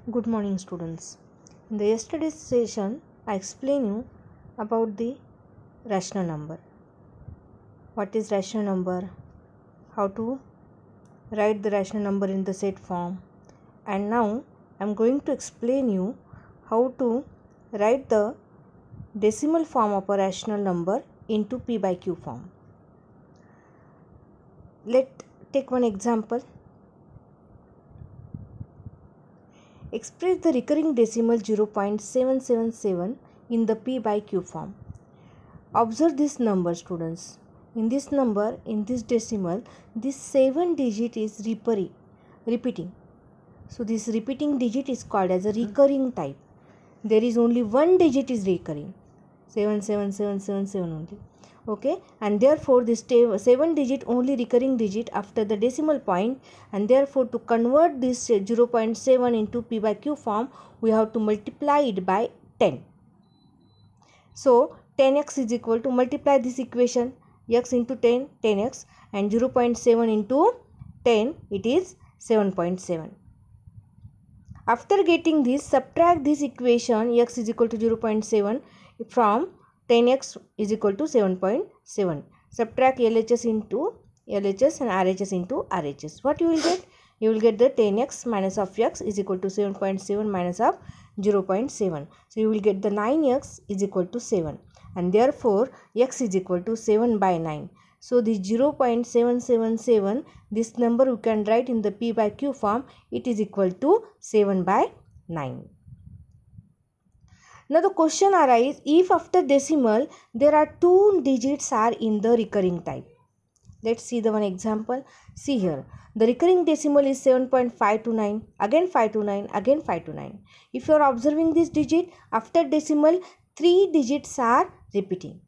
Good morning, students. In the yesterday's session, I explained you about the rational number. What is rational number? How to write the rational number in the set form. And now I am going to explain you how to write the decimal form of a rational number into P by Q form. Let's take one example. Express the recurring decimal 0.777 in the P by Q form. Observe this number, students. In this number, in this decimal, this 7 digit is repeating. So this repeating digit is called as a recurring type. There is only one digit is recurring, 77777 only. Okay, and therefore this 7 digit only recurring digit after the decimal point, and therefore to convert this 0.7 into P by Q form, we have to multiply it by 10. So 10x is equal to, multiply this equation, x into 10, 10x, and 0.7 into 10, it is 7.7. After getting this, subtract this equation, x is equal to 0.7 from 10x is equal to 7.7. Subtract LHS into LHS and RHS into RHS. What you will get? You will get the 10x minus of x is equal to 7.7 minus of 0.7. So you will get the 9x is equal to 7. And therefore x is equal to 7 by 9. So the 0.777, this number we can write in the P by Q form, it is equal to 7 by 9. Now the question arises, if after decimal there are two digits are in the recurring type. Let's see the one example. See here, the recurring decimal is 7.529, again 529, again 529. If you are observing this digit, after decimal 3 digits are repeating.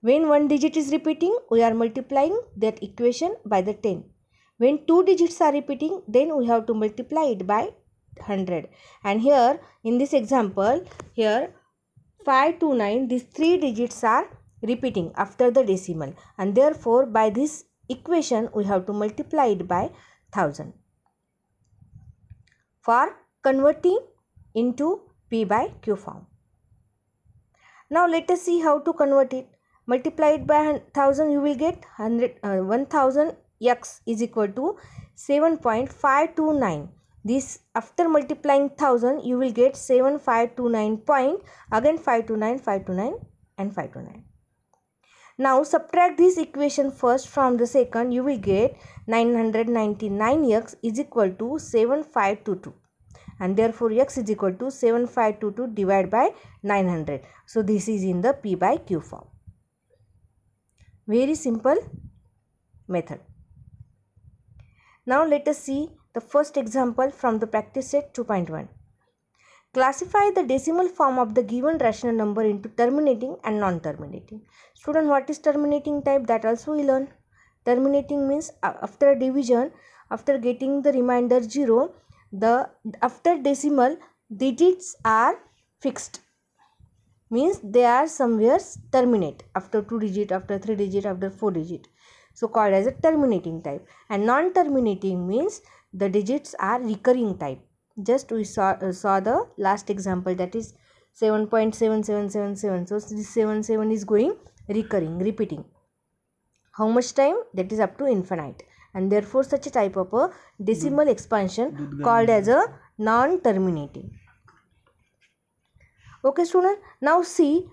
When one digit is repeating, we are multiplying that equation by the 10. When two digits are repeating, then we have to multiply it by 100. And here in this example, here 529, these 3 digits are repeating after the decimal, and therefore by this equation we have to multiply it by 1000 for converting into P by Q form. Now let us see how to convert it. Multiply it by 1000, you will get 1000 x is equal to 7.529. This after multiplying 1000, you will get 7529 point, again 529, 529 and 529. Now subtract this equation first from the second, you will get 999x is equal to 7522. And therefore x is equal to 7522 divided by 900. So this is in the P by Q form. Very simple method. Now let us see the first example from the practice set 2.1. Classify the decimal form of the given rational number into terminating and non-terminating. Student, what is terminating type? That also we learn. Terminating means after a division, after getting the remainder 0, the after decimal digits are fixed. Means they are somewhere terminate after 2 digit, after 3 digit, after 4 digit. So called as a terminating type. And non-terminating means the digits are recurring type. Just we saw the last example, that is 7.7777. So this 77 is going recurring, repeating. How much time? That is up to infinite. And therefore such a type of a decimal expansion called as a non-terminating. Okay student, now see,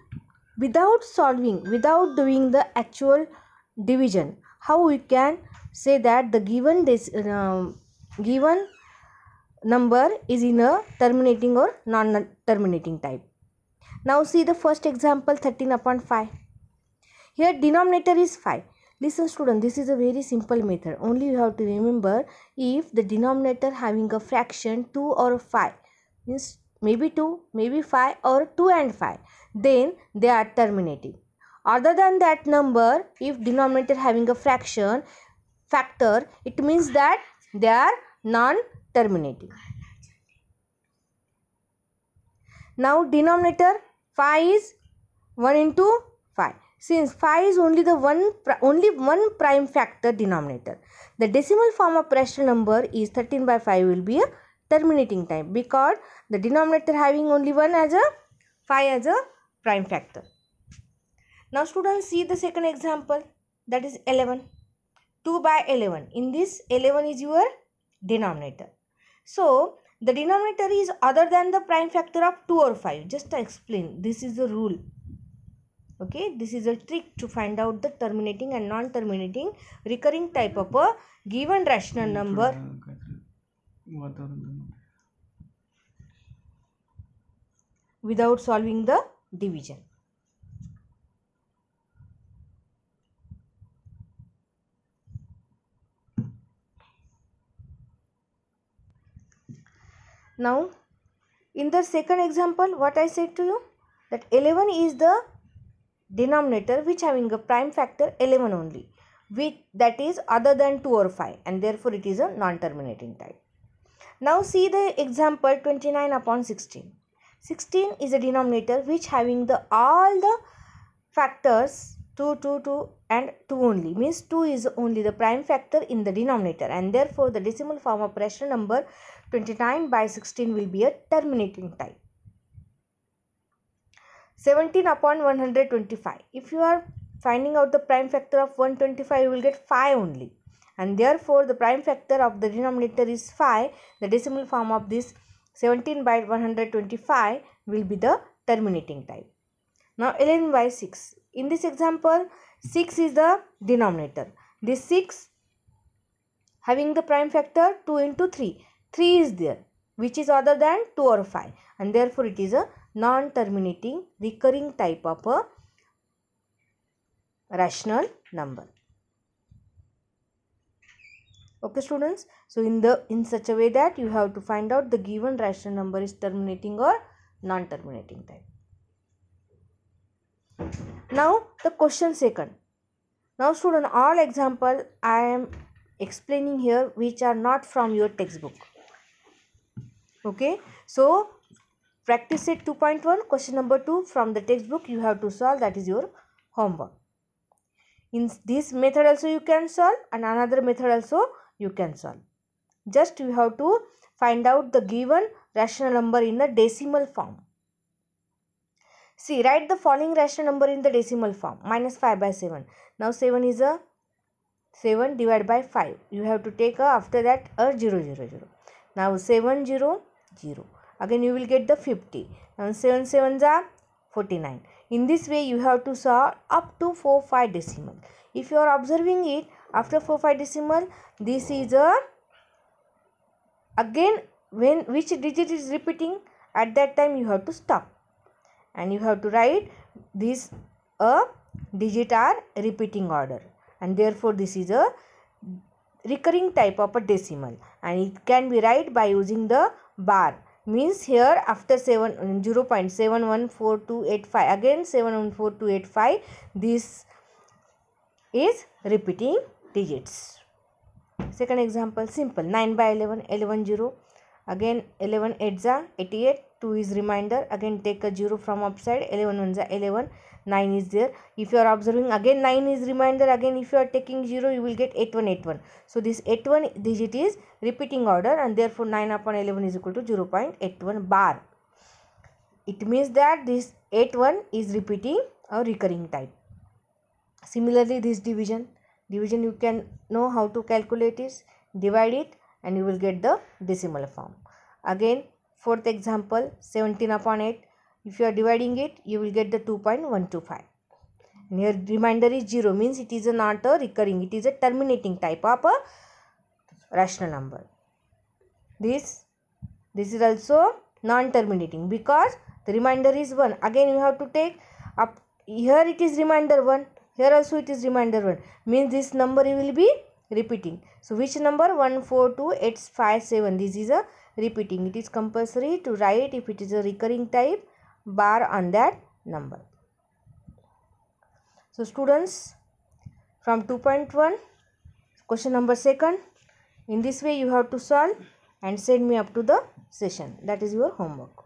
without solving, without doing the actual division, how we can say that the given number is in a terminating or non-terminating type. Now see the first example, 13 upon 5. Here denominator is 5. Listen student, this is a very simple method. Only you have to remember, if the denominator having a fraction 2 or 5, means maybe 2, maybe 5 or 2 and 5, then they are terminating. Other than that number, if denominator having a factor, it means that they are non-terminating. Now denominator 5 is 1 into 5. Since 5 is only one prime factor denominator, the decimal form of rational number is 13 by 5 will be a terminating type because the denominator having only 1 as a 5 as a prime factor. Now students, see the second example, that is 11. 2 by 11. In this 11 is your denominator. So the denominator is other than the prime factor of 2 or 5. Just to explain, this is the rule. Okay, this is a trick to find out the terminating and non-terminating recurring type of a given rational number without solving the division. Now, in the second example, what I said to you, that 11 is the denominator which having a prime factor 11 only, which that is other than 2 or 5, and therefore it is a non-terminating type. Now see the example 29 upon 16. 16 is a denominator which having the all the factors 2, 2, 2 and 2 only, means 2 is only the prime factor in the denominator, and therefore the decimal form of rational number 29 by 16 will be a terminating type. 17 upon 125. If you are finding out the prime factor of 125, you will get 5 only, and therefore the prime factor of the denominator is 5. The decimal form of this 17 by 125 will be the terminating type. Now 11 by 6. In this example, 6 is the denominator. This 6 having the prime factor 2 into 3. 3 is there, which is other than 2 or 5, and therefore it is a non-terminating recurring type of a rational number. Okay students, so in such a way that you have to find out the given rational number is terminating or non-terminating type. Now the question second. Now student, all example I am explaining here which are not from your textbook. Okay, so practice set 2.1, question number 2 from the textbook you have to solve, that is your homework. In this method also you can solve, and another method also you can solve. Just you have to find out the given rational number in the decimal form. See, write the following rational number in the decimal form. Minus 5 by 7. Now 7 is a 7 divided by 5. You have to take after that a 0, 0, 0. Now 7, 0, 0. Again you will get the 50. Now 7 7s are 49. In this way you have to solve up to 4 5 decimal. If you are observing it after 4 5 decimal, this is a again when which digit is repeating, at that time you have to stop, and you have to write this a digit are repeating order, and therefore this is a recurring type of a decimal, and it can be write by using the bar. Means here after 0.714285 again 714285, this is repeating digits. Second example, simple. 9 by 11, 11 0. Again 11 8s are 88, 2 is remainder. Again take a 0 from upside, 11 1s are 11, 9 is there. If you are observing, again 9 is remainder. Again if you are taking 0, you will get 81 81. So this 81 digit is repeating order, and therefore 9 upon 11 is equal to 0.81 bar. It means that this 81 is repeating or recurring type. Similarly, this division you can know how to calculate is, divide it and you will get the decimal form. Again fourth example, 17 upon 8. If you are dividing it, you will get the 2.125. And here remainder is 0, means it is not a recurring, it is a terminating type of a rational number. This is also non-terminating because the remainder is 1. Again you have to take up, here it is remainder 1, here also it is remainder 1, means this number will be repeating. So which number? 1 4 2 8 5 7, this is a repeating. It is compulsory to write, if it is a recurring type, bar on that number. So students, from 2.1 question number second, in this way you have to solve and send me up to the session. That is your homework.